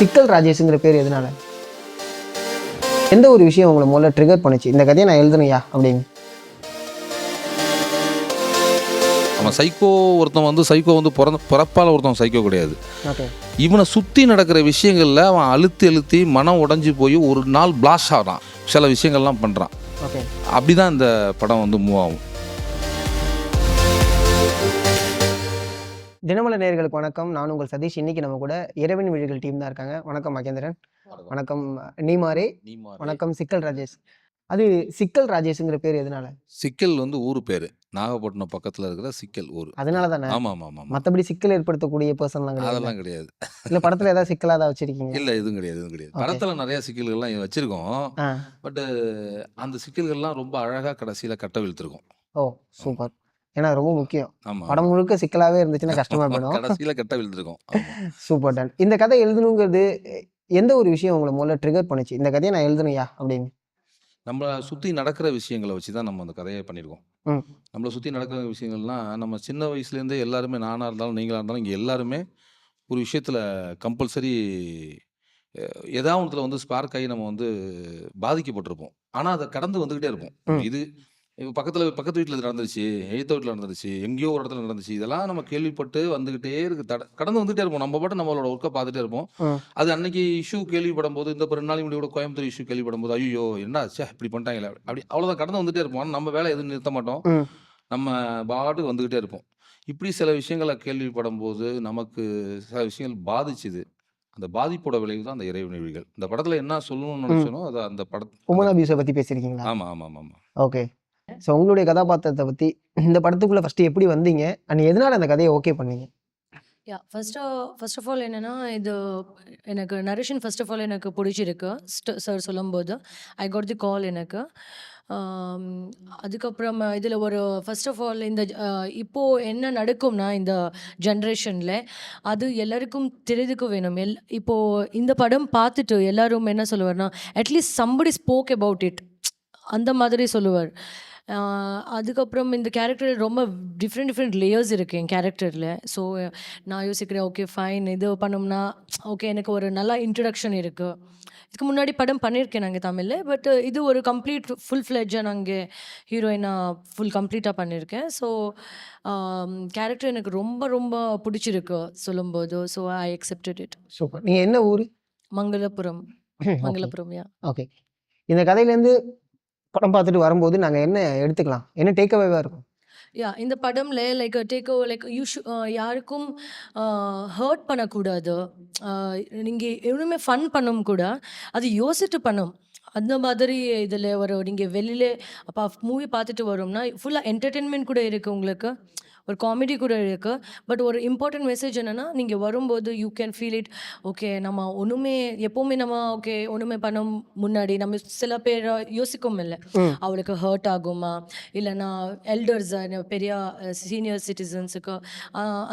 சிக்கல் ராஜேஷ்ங்கிற பேர் எதனால? எந்த ஒரு விஷயம் உங்களை முதல்ல ட்ரிகர் பண்ணுச்சு, இந்த கதையை நான் எழுதணுயா அப்படின்னு? அவன் சைக்கோ சைக்கோ பிறப்பால் ஒருத்தன் சைக்கோ கிடையாது. ஓகே. இவனை சுற்றி நடக்கிற விஷயங்களில் அவன் அழுத்தி மனம் உடஞ்சி போய் ஒரு நாள் பிளாஸ்ட் ஆகிறான், சில விஷயங்கள்லாம் பண்ணுறான். ஓகே. அப்படி தான் இந்த படம் மூவ் ஆகும். தினமலர் நேயர்களுக்கு வணக்கம். நான் உங்கள் சதீஷ். இன்னைக்கு நம்ம கூட இரவின் விழிகள் டீம் தான் இருக்காங்க. வணக்கம் மகேந்திரன். வணக்கம் நீமாரே. வணக்கம் சிக்கல் ராஜேஷ். அது சிக்கல் ராஜேஷ்ங்கிற பேர் எதனால? சிக்கல் ஊர் பேர், நாகப்பட்டினம் பக்கத்தில் இருக்கிற சிக்கல் ஊர். அதனால தானே? ஆமாம். மற்றபடி சிக்கல் ஏற்படுத்தக்கூடிய பர்சன்லாம் கிடையாது? அதெல்லாம் கிடையாது. இல்லை படத்தில் ஏதாவது சிக்கலாக தான் வச்சிருக்கீங்க? இல்லை, எதுவும் கிடையாது. படத்தில் நிறைய சிக்கல்கள்லாம் வச்சுருக்கோம். பட்டு அந்த சிக்கல்கள்லாம் ரொம்ப அழகாக கடைசியில் கட்டவிழ்த்திருக்கோம். ஓ சூப்பர். ஏன்னா ரொம்ப முக்கியம். படம் முழுக்க சிக்கலாகவே இருந்துச்சுன்னா கஷ்டமாக போயிடும். கடைசியில் கட்டவிழ்த்திருக்கோம். Super ton. இந்த கதை எழுதணுங்கிறது எந்த ஒரு விஷயம் உங்களை முதல்ல ட்ரிகர் பண்ணுச்சு, இந்த கதையை நான் எழுதணுயா அப்படின்னு? நம்மளை சுற்றி நடக்கிற விஷயங்களை வச்சு தான் நம்ம அந்த கதையை பண்ணியிருக்கோம். நம்மளை சுற்றி நடக்கிற விஷயங்கள்லாம் நம்ம சின்ன வயசுலேருந்தே எல்லாருமே, நானாக இருந்தாலும் நீங்களாக இருந்தாலும், இங்கே எல்லாருமே ஒரு விஷயத்தில் கம்பல்சரி ஏதாவது ஒன்றுத்தில் ஸ்பார்க் ஆகி நம்ம பாதிக்கப்பட்டிருப்போம். ஆனால் அதை கடந்து வந்துக்கிட்டே இருப்போம். இது இப்போ பக்கத்து வீட்டில் இது நடந்துருச்சு, எய்த்த வீட்டில் நடந்துருச்சு, எங்கேயோ ஒரு இடத்துல நடந்துச்சு, இதெல்லாம் நம்ம கேள்விப்பட்டு வந்துக்கிட்டே கடந்து வந்துகிட்டே இருப்போம். நம்ம பாட்டு நம்மளோட ஒர்க்கை பார்த்துட்டே இருப்போம். அது அன்னைக்கு இஷ்யூ கேள்விப்படும் போது, இந்த 2 நாளைக்கு முன்னாடி கூட கோயம்புத்தூர் இஷ்யூ கேள்விப்படும் போது, ஐயோ என்ன ஆச்சா இப்படி பண்ணிட்டாங்களே, அப்படி அவ்வளோதான் கடந்து வந்துகிட்டே இருப்போம். ஆனால் நம்ம வேலை எதுவும் நிறுத்த மாட்டோம். நம்ம பாட்டுக்கு வந்துக்கிட்டே இருப்போம். இப்படி சில விஷயங்களை கேள்விப்படும் போது நமக்கு சில விஷயங்கள் பாதிச்சுது. அந்த பாதிப்போட விளைவு தான் அந்த இறைவன் விழிகள். இந்த படத்தில் என்ன சொல்லணும்னு நினைச்சனோ அதை அந்த உமன் அபியூஸை பற்றி பேசியிருக்கீங்களா? ஆமாம். ஓகே. ஸோ உங்களுடைய கதாபாத்திரத்தை பற்றி இந்த படத்துக்குள்ளே ஃபஸ்ட்டு எப்படி வந்தீங்க, அண்ட் எதனால் அந்த கதையை ஓகே பண்ணீங்க? ஃபர்ஸ்ட் ஆஃப் ஆல் என்னென்னா, இது எனக்கு நரேஷன் ஃபர்ஸ்ட் ஆஃப் ஆல் எனக்கு பிடிச்சிருக்கு. சார் சொல்லும்போது ஐ காட் தி கால் எனக்கு. அதுக்கப்புறம் இதில் ஒரு ஃபர்ஸ்ட் ஆஃப் ஆல் இந்த இப்போது என்ன நடக்கும்னா இந்த ஜென்ரேஷனில் அது எல்லாருக்கும் தெரிதுக்கு வேணும். இப்போது இந்த படம் பார்த்துட்டு எல்லாரும் என்ன சொல்லுவார்னா, at least somebody spoke about it அந்த மாதிரி சொல்லுவார். அதுக்கப்புறம் இந்த கேரக்டரில் ரொம்ப டிஃப்ரெண்ட் லேயர்ஸ் இருக்குது என் கேரக்டரில். ஸோ நான் யோசிக்கிறேன், ஓகே ஃபைன், இது பண்ணோம்னா ஓகே எனக்கு ஒரு நல்ல இன்ட்ரடக்ஷன் இருக்குது. இதுக்கு முன்னாடி படம் பண்ணியிருக்கேன் நாங்கள் தமிழில், பட் இது ஒரு கம்ப்ளீட் ஃபுல் ஃப்ளெட்ஜாக நாங்கள் ஹீரோயினாக ஃபுல் கம்ப்ளீட்டாக பண்ணியிருக்கேன். ஸோ கேரக்டர் எனக்கு ரொம்ப ரொம்ப பிடிச்சிருக்கு சொல்லும்போது. So I accepted it. Super. நீங்கள் என்ன ஊர்? மங்களபுரம். யா. ஓகே. இந்த கதையிலேருந்து படம் பார்த்துட்டு வரும்போது நாங்கள் என்ன எடுத்துக்கலாம், என்ன டேக்அவேவாக இருக்கும்? இந்த படம்ல யாருக்கும் ஹர்ட் பண்ணக்கூடாது. நீங்கள் எவ்வளவுமே ஃபன் பண்ணும் கூட அது யோசிட்டு பண்ணும். அந்த மாதிரி இதில் நீங்கள் வெளியில அப்போ மூவி பார்த்துட்டு வரோம்னா ஃபுல்லாக என்டர்டெயின்மெண்ட் கூட இருக்குது, உங்களுக்கு ஒரு காமெடி கூட இருக்குது. பட் ஒரு இம்பார்ட்டன்ட் மெசேஜ் என்னென்னா, நீங்கள் வரும்போது you can feel it. Okay நம்ம எப்போவுமே நம்ம ஓகே ஒன்றுமே பண்ண முன்னாடி நம்ம சில பேர் யோசிக்கும் இல்லை, அவளுக்கு ஹர்ட் ஆகுமா, இல்லைன்னா எல்டர்ஸ் பெரிய சீனியர் சிட்டிசன்ஸுக்கு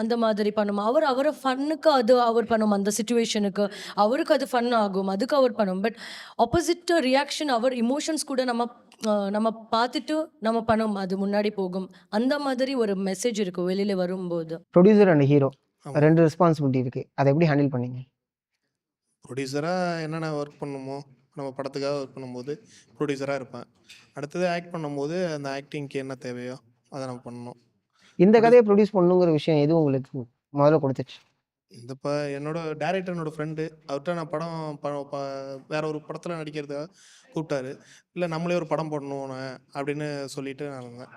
அந்த மாதிரி பண்ணுமா, அவரை ஃபன்னுக்கு அது அவர் பண்ணும், அந்த சுச்சுவேஷனுக்கு அவருக்கு அது ஃபன் ஆகும், அதுக்கு அவர் பண்ணும். பட் ஆப்போசிட் ரியாக்ஷன் அவர் இமோஷன்ஸ் கூட நம்ம பார்த்துட்டு நம்ம பணம் அது முன்னாடி போகும். அந்த மாதிரி ஒரு மெசேஜ் இருக்கு வெளியில வரும்போது. ப்ரொடியூசர் அண்ட் ஹீரோ 2 ரெஸ்பான்சிபிலிட்டி இருக்கு, அதை எப்படி ஹேண்டில் பண்ணீங்க? ப்ரொடியூசராக என்னென்ன ஒர்க் பண்ணுமோ, நம்ம படத்துக்காக ஒர்க் பண்ணும்போது ப்ரொடியூசராக இருப்பேன். அடுத்தது ஆக்ட் பண்ணும்போது அந்த ஆக்டிங்க்கு என்ன தேவையோ அதை நம்ம பண்ணணும். இந்த கதையை ப்ரொடியூஸ் பண்ணுங்கிற விஷயம் எது உங்களுக்கு முதல்ல கொடுத்துச்சு? இப்போ என்னோட டேரக்டர் என்னோட ஃப்ரெண்டு, அவர்கிட்ட நான் படம் வேற ஒரு படத்தில் நடிக்கிறதுக்காக கூப்பிட்டாரு. இல்லை நம்மளே ஒரு படம் போடணும் அப்படின்னு சொல்லிட்டு நான் இருந்தேன்.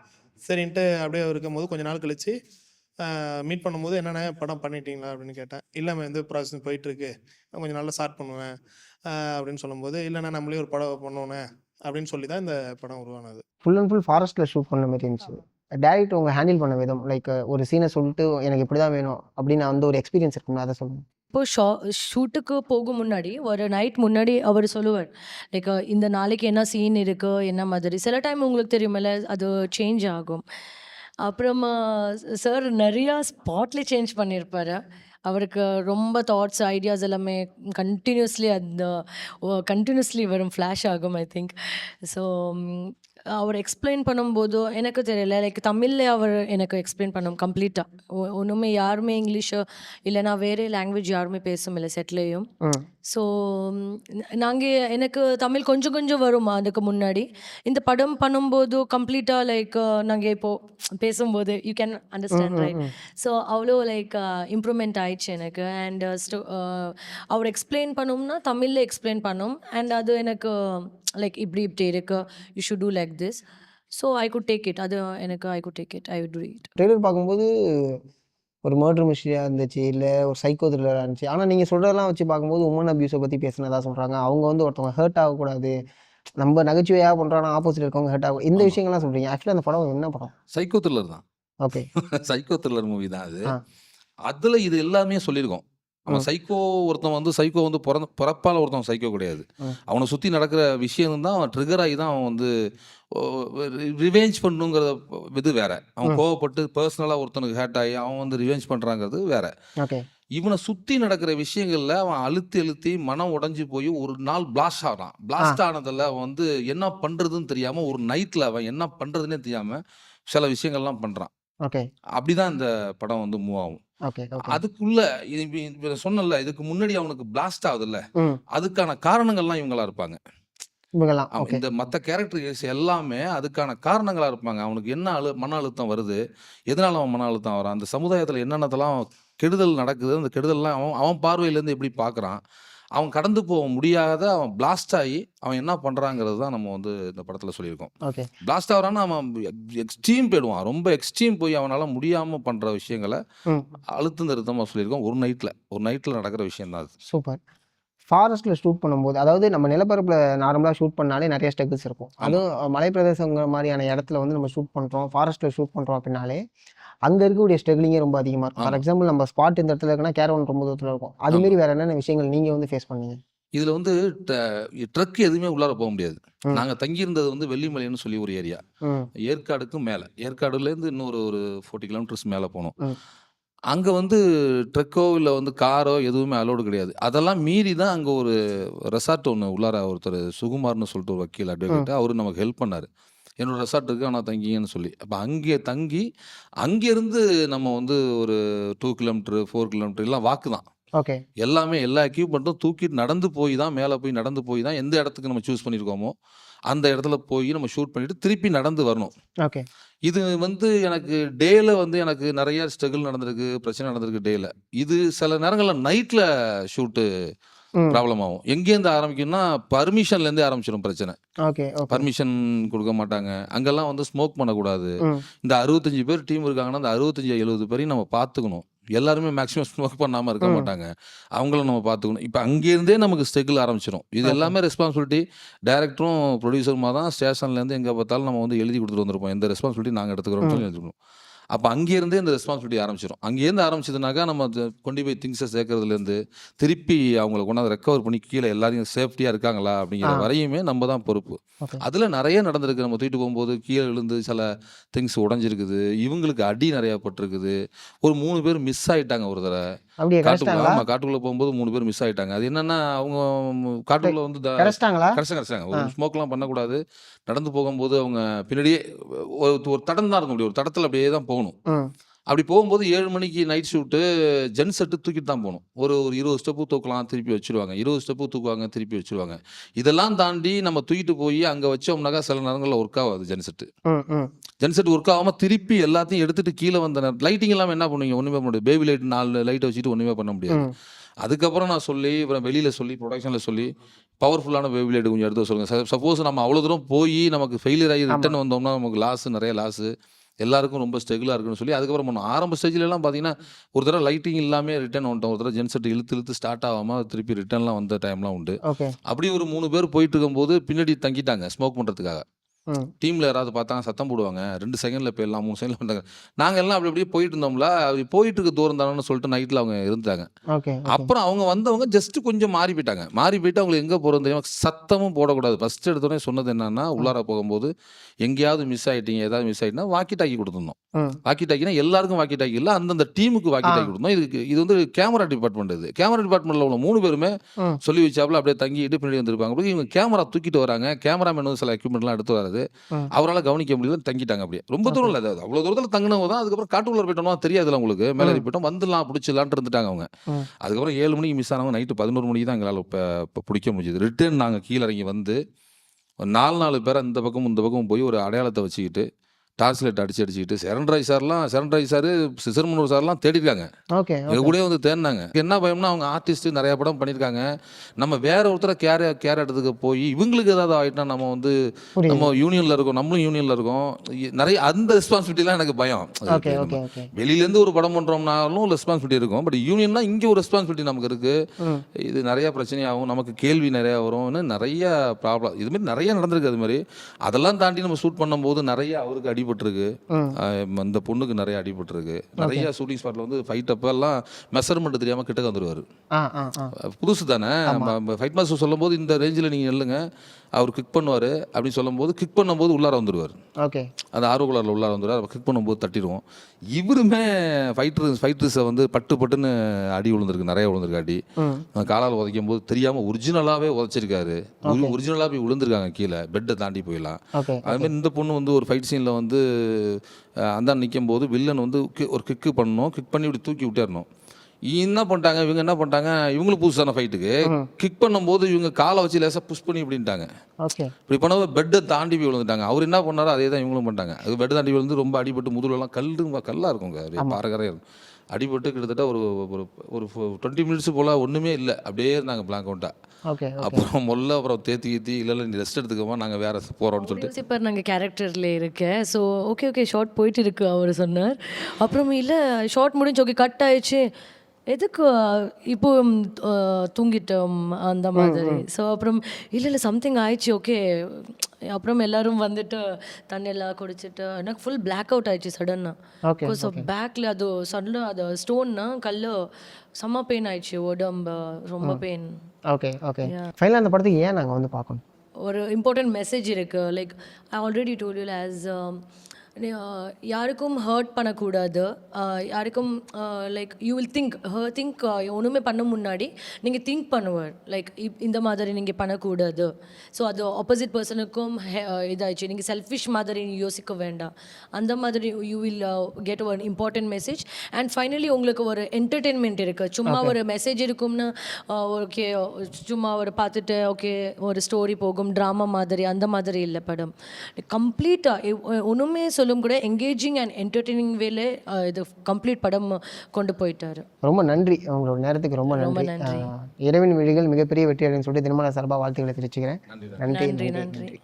சரின்ட்டு அப்படியே இருக்கும்போது கொஞ்ச நாள் கழிச்சு மீட் பண்ணும்போது என்னென்ன படம் பண்ணிட்டீங்களா அப்படின்னு கேட்டேன். இல்லை ப்ராசஸ் போயிட்டுருக்கு, கொஞ்சம் நாளில் ஸ்டார்ட் பண்ணுவேன் அப்படின்னு சொல்லும்போது, இல்லைண்ணா நம்மளே ஒரு படம் பண்ணோன்னே அப்படின்னு சொல்லி தான் இந்த படம் உருவானது. ஃபுல் அண்ட் ஃபுல் ஃபாரஸ்ட்டில் ஷூட் பண்ண மாதிரி இருந்துச்சு. டேரக்டர் உங்கள் ஹேண்டில் பண்ண விதம், லைக் ஒரு சீனை சொல்லிட்டு எனக்கு இப்படி தான் வேணும் அப்படின்னு அந்த ஒரு எக்ஸ்பீரியன்ஸ் இருக்கும்ல, அதை சொல்லுங்கள். இப்போ ஷூட்டுக்கு போகும் முன்னாடி ஒரு நைட் முன்னாடி அவர் சொல்லுவார், லைக் இந்த நாளைக்கு என்ன சீன் இருக்குது, என்ன மாதிரி. சில டைம் உங்களுக்கு தெரியுமில்ல அது சேஞ்ச் ஆகும். அப்புறமா சார் நிறையா ஸ்பாட்லேயே சேஞ்ச் பண்ணியிருப்பார். அவருக்கு ரொம்ப தாட்ஸ் ஐடியாஸ் எல்லாமே கண்டினியூஸ்லி வரும், ஃப்ளாஷ் ஆகும் ஐ திங்க். ஸோ அவர் எக்ஸ்பிளைன் பண்ணும்போதோ எனக்கு தெரியல. லைக் தமிழ்ல அவர் எனக்கு எக்ஸ்பிளைன் பண்ணோம் கம்ப்ளீட்டா. ஒண்ணுமே யாருமே இங்கிலீஷோ இல்லைனா வேற லாங்குவேஜ் யாருமே பேசமில்ல செட்லேயும். ம். ஸோ நாங்க எனக்கு தமிழ் கொஞ்சம் கொஞ்சம் வரும் அதுக்கு முன்னாடி. இந்த படம் பண்ணும்போது கம்ப்ளீட்டா லைக் நாங்க இப்போ பேசும்போது you can understand right. So அவ்வளோ லைக் இம்ப்ரூவ்மெண்ட் ஆயிடுச்சு எனக்கு. அண்ட் அவர் எக்ஸ்பிளைன் பண்ணோம்னா தமிழில் எக்ஸ்பிளைன் பண்ணோம். அண்ட் அது எனக்கு லைக் இப்படி இப்படி இருக்கு, you should do like this. So I could take it. அது எனக்கு I could take it, I would do it. Trailer பார்க்கும்போது ஒரு மர்டர் மிஸ்ட்ரியாக இருந்துச்சு, இல்லை ஒரு சைக்கோ த்ரில்லராக இருந்துச்சு. ஆனால் நீங்கள் சொல்கிறதெல்லாம் வச்சு பார்க்கும்போது உமன் அபியூஸை பற்றி பேசினதா சொல்கிறாங்க. அவங்க வந்து ஒருத்தவங்க ஹர்ட் ஆகக்கூடாது, நம்ம நகைச்சுவையாக பண்ணுறோம், ஆப்போசிட் இருக்கவங்க ஹர்ட் ஆகும், இந்த ஆமா. விஷயங்கள்லாம் சொல்கிறீங்க. ஆக்சுவலாக அந்த படம் என்ன படம்? சைக்கோ த்ரில்லர் தான். ஓகே. சைக்கோ த்ரில்லர் மூவி தான் அது. ஆ. அதுல இது எல்லாமே சொல்லியிருக்கோம். அவன் ம். சைக்கோ ஒருத்தன் வந்து சைக்கோ வந்து பிறப்பால ஒருத்தன் சைக்கோ கிடையாது. ம். அவனை சுற்றி நடக்கிற விஷயம் தான் அவன் ட்ரிகர் ஆகி தான் அவன் வந்து ரிவெஞ்ச் பண்ணுங்கிற இது வேற. அவன் கோவப்பட்டு பர்சனலாக ஒருத்தனுக்கு ஹேட் ஆகி அவன் வந்து ரிவெஞ்ச் பண்ணுறாங்கிறது வேற. ஓகே. இவனை சுற்றி நடக்கிற விஷயங்களில் அவன் அழுத்தி அழுத்தி மனம் உடஞ்சி போய் ஒரு நாள் பிளாஸ்ட் ஆகிறான். பிளாஸ்ட் ஆனதில் அவன் வந்து என்ன பண்ணுறதுன்னு தெரியாமல் ஒரு நைட்டில் அவன் என்ன பண்ணுறதுன்னே தெரியாமல் சில விஷயங்கள்லாம் பண்ணுறான். ஓகே. அப்படிதான் இந்த படம் வந்து மூவ் ஆகும். ஓகே. ஓகே. அதுக்குள்ள சொன்னல இதுக்கு முன்னாடி அவனுக்கு பிளாஸ்ட் ஆகுதுல்ல, ம். அதுக்கான காரணங்கள்லாம் இவங்களா இருப்பாங்க. இவங்கெல்லாம். ஓகே. இந்த மற்ற கேரக்டர்ஸ் எல்லாமே அதுக்கான காரணங்களா இருப்பாங்க. அவனுக்கு என்ன மன அழுத்தம் வருது, எதனால அவன் மன அழுத்தம் வரான், அந்த சமுதாயத்தில் என்னென்னதெல்லாம் கெடுதல் நடக்குது, அந்த கெடுதல்லாம் அவன் பார்வையிலேருந்து எப்படி பார்க்குறான், அவன் கடந்து போக முடியாத அவன் பிளாஸ்ட் ஆகி அவன் என்ன பண்ணுறாங்கிறது தான் நம்ம வந்து இந்த படத்தில் சொல்லியிருக்கோம். ஓகே. பிளாஸ்ட் ஆகிறான்னா அவன் எக்ஸ்ட்ரீம் போயிடுவான். ரொம்ப எக்ஸ்ட்ரீம் போய் அவனால் முடியாமல் பண்ணுற விஷயங்களை ம். அழுத்தம் திருத்தமாக சொல்லியிருக்கோம். ஒரு நைட்டில் நடக்கிற விஷயம் தான் அது. சூப்பர். ஃபாரஸ்ட்டில் ஷூட் பண்ணும்போது, அதாவது நம்ம நிலப்பரப்பில் நார்மலாக ஷூட் பண்ணாலே நிறைய ஸ்ட்ரகிள்ஸ் இருக்கும். அதுவும் மலைப்பிரதேசங்கிற மாதிரியான இடத்துல வந்து நம்ம ஷூட் பண்ணுறோம், ஃபாரஸ்ட்டில் ஷூட் பண்ணுறோம் அப்படின்னாலே அங்கே இருக்கக்கூடிய ஸ்ட்ரகிளிங்கே ரொம்ப அதிகமாக இருக்கும். ஃபார் எக்ஸாம்பிள் நம்ம ஸ்பாட் இந்த இடத்துல இருக்குன்னா கேரவன் ரொம்ப தூரத்தில் இருக்கும். அதுமாரி வேறு என்னென்ன விஷயங்கள் நீங்கள் வந்து ஃபேஸ் பண்ணீங்க? இதில் வந்து ட்ரக் எதுவுமே உள்ளார போக முடியாது. ம். நாங்கள் தங்கியிருந்தது வந்து வெள்ளிமலைன்னு சொல்லி ஒரு ஏரியா. ம். ஏற்காடுக்கும் மேலே, ஏற்காடுலேருந்து இன்னொரு ஒரு 40 கிலோமீட்டர்ஸ் மேலே போனோம். ம். அங்கே வந்து ட்ரக்கோ இல்லை வந்து காரோ எதுவுமே அலோடு கிடையாது. அதெல்லாம் மீறி தான் அங்கே ஒரு ரெசார்ட் ஒன்று உள்ளார ஒருத்தர் சுகுமார்னு சொல்லிட்டு ஒரு வக்கீல் அட்வொகேட், அவர் நமக்கு ஹெல்ப் பண்ணார். என்னோட ரெசார்ட் இருக்குது ஆனால் தங்கிங்கன்னு சொல்லி. அப்போ அங்கே தங்கி அங்கேருந்து நம்ம வந்து ஒரு 2 கிலோமீட்டர் 4 கிலோமீட்டர் எல்லாம் வாக்கு தான். ஓகே. எல்லாமே எல்லா எக்யூப்மெண்ட்டும் தூக்கிட்டு நடந்து போய் தான் மேலே போய் நடந்து போய் தான் எந்த இடத்துக்கு நம்ம சூஸ் பண்ணியிருக்கோமோ அந்த இடத்துல போய் நம்ம ஷூட் பண்ணிட்டு திருப்பி நடந்து வரணும். ஓகே. இது வந்து எனக்கு டேல வந்து எனக்கு நிறைய ஸ்ட்ரகிள் நடந்திருக்கு, பிரச்சனை நடந்திருக்கு டேல. இது சில நேரங்களில் நைட்டில் ஷூட்டு ம். ப்ராப்ளம் ஆகும். எங்கேருந்து ஆரம்பிக்கும்னா பர்மிஷன்லேருந்தே ஆரம்பிச்சிடும் பிரச்சனை. ஓகே. ஓகே. பர்மிஷன் கொடுக்க மாட்டாங்க. அங்கெல்லாம் வந்து ஸ்மோக் பண்ணக்கூடாது. ம். இந்த 65 பேர் டீம் இருக்காங்கன்னா அந்த 65 70 பேரையும் நம்ம பார்த்துக்கணும். எல்லாருமே மேக்ஸிமம் ஸ்மோக் பண்ணாமல் இருக்க ம். மாட்டாங்க. அவங்கள நம்ம பார்த்துக்கணும். இப்போ அங்கேருந்தே நமக்கு ஸ்ட்ரகிள் ஆரம்பிச்சிடும். இது ஓகே. எல்லாமே ரெஸ்பான்சிபிலிட்டி டைரக்டரும் ப்ரொடியூசருமா தான் ஸ்டேஷன்லேருந்து எங்கே பார்த்தாலும் நம்ம வந்து எழுதி கொடுத்துட்டு வந்திருப்போம். எந்த ரெஸ்பான்சிபிலிட்டி நாங்கள் எடுத்துக்கிறோம்னு சொல்லி எடுத்துக்கணும். அப்போ அங்கேருந்தே இந்த ரெஸ்பான்சிபிலிட்டி ஆரம்பிச்சிடும். அங்கேருந்து ஆரம்பிச்சதுனாக்கா நம்ம கொண்டு போய் திங்ஸை சேர்க்கறதுலேருந்து திருப்பி அவங்கள கொண்டாந்து ரெக்கவர் பண்ணி கீழே எல்லாரையும் சேஃப்டியாக இருக்காங்களா அப்படிங்கிற வரையுமே நம்ம தான் பொறுப்பு. ஓகே. அதில் நிறைய நடந்திருக்கு. நம்ம தூக்கிட்டு போகும்போது கீழே விழுந்து சில திங்ஸ் உடஞ்சிருக்குது, இவங்களுக்கு அடி நிறையா பட்டிருக்குது. ஒரு 3 பேர் மிஸ் ஆகிட்டாங்க ஒரு தடவை அப்படியே காட்டுக்குள்ள. கரெக்டாங்களா? ஆமாம், காட்டுக்குள்ளே போகும்போது 3 பேர் மிஸ் ஆகிட்டாங்க. அது என்னென்னா அவங்க காட்டுக்குள்ளே வந்து கரெக்டாங்களா? கடைசிட்டாங்க. ஒரு ஸ்மோக்லாம் பண்ணக்கூடாது. நடந்து போகும்போது அவங்க பின்னாடியே ஒரு தடம் தான் இருக்கும். ஒரு தடத்தில் அப்படியே தான் போகணும். ம். அப்படி போகும்போது 7 மணிக்கு நைட் ஷூட்டு ஜென் செட்டு தூக்கிட்டு தான் போகணும். ஒரு 20 ஸ்டெப்பு தூக்கலாம், திருப்பி வச்சுருவாங்க. 20 ஸ்டெப்பு தூக்குவாங்க, திருப்பி வச்சுருவாங்க. இதெல்லாம் தாண்டி நம்ம தூக்கிட்டு போய் அங்கே வச்சோம்னாக்கா சில நேரங்களில் ஒர்க் ஆகாது ஜென் செட்டு. ம். ம். ஜென் செட் ஒர்க் ஆகாமல் திருப்பி எல்லாத்தையும் எடுத்துகிட்டு கீழே வந்த லைட்டிங் எல்லாம் என்ன பண்ணுவீங்க? ஒன்றுமே பண்ண முடியாது. பேபி லைட் 4 லைட்டை வச்சுட்டு ஒன்றுமே பண்ண முடியாது. ம். அதுக்கப்புறம் நான் சொல்லி அப்புறம் வெளியில் சொல்லி ப்ரொடக்ஷனில் சொல்லி பவர்ஃபுல்லான பேபி லைட் கொஞ்சம் எடுத்து சொல்லுங்கள். சப்போஸ் நம்ம அவ்வளோ தூரம் போய் நமக்கு ஃபெயிலியர் ஆகி ரிட்டர்ன் வந்தோம்னா நமக்கு லாஸு, நிறைய லாஸு, எல்லாருக்கும் ரொம்ப ஸ்ட்ரகிளாக இருக்குன்னு சொல்லி அதுக்கப்புறம் பண்ணோம். ஆரம்ப ஸ்டேஜ்லலாம் பார்த்தீங்கன்னா ஒரு தடவை லைட்டிங் இல்லாமல் ரிட்டர்ன் வந்துட்டோம். ஒரு தடவை ஜென் செட் இழுத்து ஸ்டார்ட் ஆகாமல் திருப்பி ரிட்டர்ன்லாம் வந்த டைம்லாம் உண்டு. ஓகே. அப்படி ஒரு 3 பேர் போயிட்டு இருக்கும்போது பின்னாடி தங்கிட்டாங்க ஸ்மோக் பண்ணுறதுக்காக. ம். டீமில் யாராவது பார்த்தாங்க சத்தம் போடுவாங்க. 2 செகண்டில் போயிடலாம், 3 செகண்டில் வந்தாங்க. நாங்கள் எல்லாம் அப்படி அப்படியே போயிட்டு இருந்தோம்ல, அப்படி போயிட்டு இருக்க தூரம் தானேன்னு சொல்லிட்டு நைட்டில் அவங்க இருந்தாங்க. ஓகே. அப்புறம் அவங்க வந்தவங்க ஜஸ்ட்டு கொஞ்சம் மாறி போயிட்டாங்க. மாறி போயிட்டு அவங்களுக்கு எங்கே போகிறது தெரியாமல் சத்தமும் போடக்கூடாது. ஃபஸ்ட்டு எடுத்தோடனே சொன்னது என்னன்னா, உள்ளார போகும்போது எங்கேயாவது மிஸ் ஆகிட்டீங்க, ஏதாவது மிஸ் ஆகிட்டுனா வாக்கி டாக்கி கொடுத்துருந்தோம். ம். வாக்கி டாக்கினா எல்லாருக்கும் வாக்கி டாக்கி இல்லை, அந்தந்த டீமுக்கு வாக்கி டாக்கி கொடுத்தோம். இது வந்து கேமரா டிபார்ட்மெண்ட். இது கேமரா டிபார்ட்மெண்ட்டில் உள்ள 3 பேருமே ம். சொல்லி வச்சாப்புல அப்படியே தங்கிட்டு பின்னாடி வந்திருப்பாங்க. இவங்க கேமரா தூக்கிட்டு வராங்க. கேமராமேன் வந்து சில எக்யூப்மெண்ட்லாம் எடுத்து வராரு. முடியாது. ம். அவரால கவனிக்க முடியல, தங்கிட்டாங்க அப்படியே. ரொம்ப தூரம் இல்ல. அது அவ்வளோ தூரத்துல தங்குனவங்க தான். அதுக்கப்புறம் காட்டுக்குள்ள போயிட்டோம்னா தெரியாதுல்ல உங்களுக்கு. மேல ஏறி போயிட்டோம். வந்துடலாம் புடிச்சிடலான்ட்டு இருந்துட்டாங்க அவங்க. ம். அதுக்கப்புறம் 7 மணிக்கு மிஸ் ஆனவங்க நைட்டு 11 மணிக்கு தான் எங்களால இப்ப புடிக்க முடிஞ்சது. ரிட்டர்ன் நாங்க கீழ இறங்கி வந்து ஒரு 4 பேரா இந்த பக்கமும், இந்த பக்கமும் போய் ஒரு அடையாளத்த வச்சுக்கிட்டு, டார்ச் லைட் அடிச்சுக்கிட்டு சரண்ராஜ் சாரு, சிசர்மனூர் சார்லாம் தேடிருக்காங்க. ஓகே, எங்க ஓகே. கூடயே வந்து தேடுனாங்க. என்ன பயம்னா அவங்க ஆர்டிஸ்ட் நெறைய படம் பண்ணியிருக்காங்க. நம்ம வேற ஒருத்தர கேர் எடுத்துக்க போய் இவங்களுக்கு ஏதாவது ஆயிட்டா நம்ம வந்து புரியுது. நம்ம யூனியன்ல இருக்கோம். நம்மளும் யூனியன்ல இருக்கோம். நெறைய அந்த ரெஸ்பான்சிபிலிட்டிலாம் எனக்கு பயம். ஓகே, நம்ம ஓகே, ஓகே. வெளியிலேருந்து ஒரு படம் பண்றோம்னாலும் ரெஸ்பான்சிபிலிட்டி இருக்கும். பட் யூனியன்னா இங்க ஒரு ரெஸ்பான்சிபிலிட்டி நமக்கு இருக்கு. ம். இது நெறைய பிரச்சனையாகும். நமக்கு கேள்வி நெறைய வரும்னு நெறைய ப்ராப்ளம் இது மாரி நெறைய நடந்திருக்கு அது மாரி. அதெல்லாம் தாண்டி நம்ம ஷூட் பண்ணும்போது நெறைய அவருக்கு அடிபட்டுருக்கு. ம். அந்த பொண்ணுக்கு நெறைய அடிபட்டுருக்கு. நெறைய ஷூட்டிங் ஸ்பாட்ல வந்து ஃபைட் அப்பெல்லாம் மெஷர்மெண்ட் தெரியாம கிட்டக்க வந்துருவாரு. ஆ, ஆ, ஆ. புதுசு தானே. ஃபைட் மாஸ்டர் சொல்லும்போது இந்த ரேஞ்சில் நீங்கள் நில்லுங்க, அவர் கிக் பண்ணுவார் அப்படின்னு சொல்லும்போது கிக் பண்ணும்போது உள்ளார வந்துடுவார். ஓகே. அந்த ஆர்வக்குள்ளாரில் உள்ளார வந்துடுவார். அவர் கிக் பண்ணும்போது தட்டிடுவோம். இவருமே ஃபைட்டர்ஸை வந்து பட்டுன்னு அடி விழுந்திருக்கு, நிறைய விழுந்திருக்கு அடி. ம். காலால் உதைக்கும் போது தெரியாமல் ஒரிஜினலாகவே உதைச்சிருக்காரு. ஒரிஜினலாக போய் விழுந்திருக்காங்க கீழே, பெட்டை தாண்டி போயிடலாம். ஓகே. அதுமாதிரி இந்த பொண்ணு வந்து ஒரு ஃபைட் சீனில் வந்து அந்த நிற்கும் போது வில்லன் வந்து ஒரு கிக்கு பண்ணணும், கிக் பண்ணி இப்படி தூக்கி விட்டேறணும். என்ன பண்ணிட்டாங்க இவங்க, என்ன பண்ணிட்டாங்க இவங்களுக்கு புதுசான ஃபைட்டுக்கு கிக் பண்ணும்போது இவங்க காலை வச்சு லேசாக புஷ் பண்ணி இப்படின்ட்டாங்க. ஓகே. இப்படி பண்ண பெட்டை தாண்டி போய் விழுந்துட்டாங்க. அவர் என்ன பண்ணாரோ அதே தான் இவங்களும் பண்ணிட்டாங்க. அது பெட்டை தாண்டி விழுந்து ரொம்ப அடிபட்டு முதுகுலலாம் கல்லாக இருக்குங்க, அப்படியே பாறைகரையாக இருக்கும். அடிபட்டு கிட்டத்தட்ட ஒரு ஒரு ஒரு 20 மினிட்ஸ் போல் ஒன்றுமே இல்லை, அப்படியே இருந்தாங்க பிளாங்க் அவுட்டாக. ஓகே. அப்புறம் தேத்தி இல்லை நீ ரெஸ்ட் எடுத்துக்கோமா, நாங்கள் வேறு போகிறோம்னு சொல்லிட்டு. யோசிப்பார் நாங்கள் கேரக்டரில் இருக்கேன். ஸோ ஓகே ஷார்ட் போயிட்டு இருக்கு அவர் சொன்னார். அப்புறம் இல்லை ஷார்ட் முடிஞ்சு ஓகே கட் ஆயிடுச்சு, எதுக்கு இப்போ தூங்கிட்டோம் அந்த மாதிரி. ஸோ அப்புறம் இல்லை சம்திங் ஆயிடுச்சு ஓகே. அப்புறம் எல்லாரும் வந்துட்டு தண்ணியெல்லாம் குடிச்சிட்டு எனக்கு ஃபுல் பிளாக் அவுட் ஆயிடுச்சு சடனாக. ஓகே. பிகாஸ் ஆஃப் பேக்கில் அது சடனாக அது ஸ்டோன்னா கல் செம்ம பெயின் ஆயிடுச்சு, உடம்பு ரொம்ப பெயின். Okay, okay. ஃபைனலாக அந்த படத்துக்கு ஏன் நாங்கள் வந்து பார்க்கணும்? ஒரு இம்பார்ட்டன்ட் மெசேஜ் இருக்குது. Like I already told you as யாருக்கும் ஹர்ட் பண்ணக்கூடாது. யாருக்கும் லைக் யூ வில் திங்க் ஒன்றுமே பண்ண முன்னாடி நீங்கள் திங்க் பண்ணுவார் லைக் இந்த மாதிரி நீங்கள் பண்ணக்கூடாது. ஸோ அது ஆப்போசிட் பர்சனுக்கும் இதாகிடுச்சு. நீங்கள் செல்ஃபிஷ் மாதிரி யோசிக்க வேண்டாம். அந்த மாதிரி you will get one important message. And finally உங்களுக்கு ஒரு என்டர்டெயின்மெண்ட் இருக்குது. சும்மா ஒரு மெசேஜ் இருக்கும்னா ஓகே சும்மா ஒரு பார்த்துட்டு ஓகே ஒரு ஸ்டோரி போகும், ட்ராமா மாதிரி அந்த மாதிரி இல்லை படம். கம்ப்ளீட்டாக ஒன்றுமே சொல்லும் கூட எங்கேஜிங் அண்ட் என்டர்டெய்னிங் வேல இது கம்ப்ளீட் படம் கொண்டு போயிட்டாரு. ரொம்ப நன்றி, உங்களோட நேரத்துக்கு ரொம்ப நன்றி. இரவின் விழிகள் மிகப்பெரிய வெற்றி அடைன்னு சொல்லிட்டு தினமலர் சார்பாக வாழ்த்துக்களை தெரிவிச்சுக்கிறேன். நன்றி.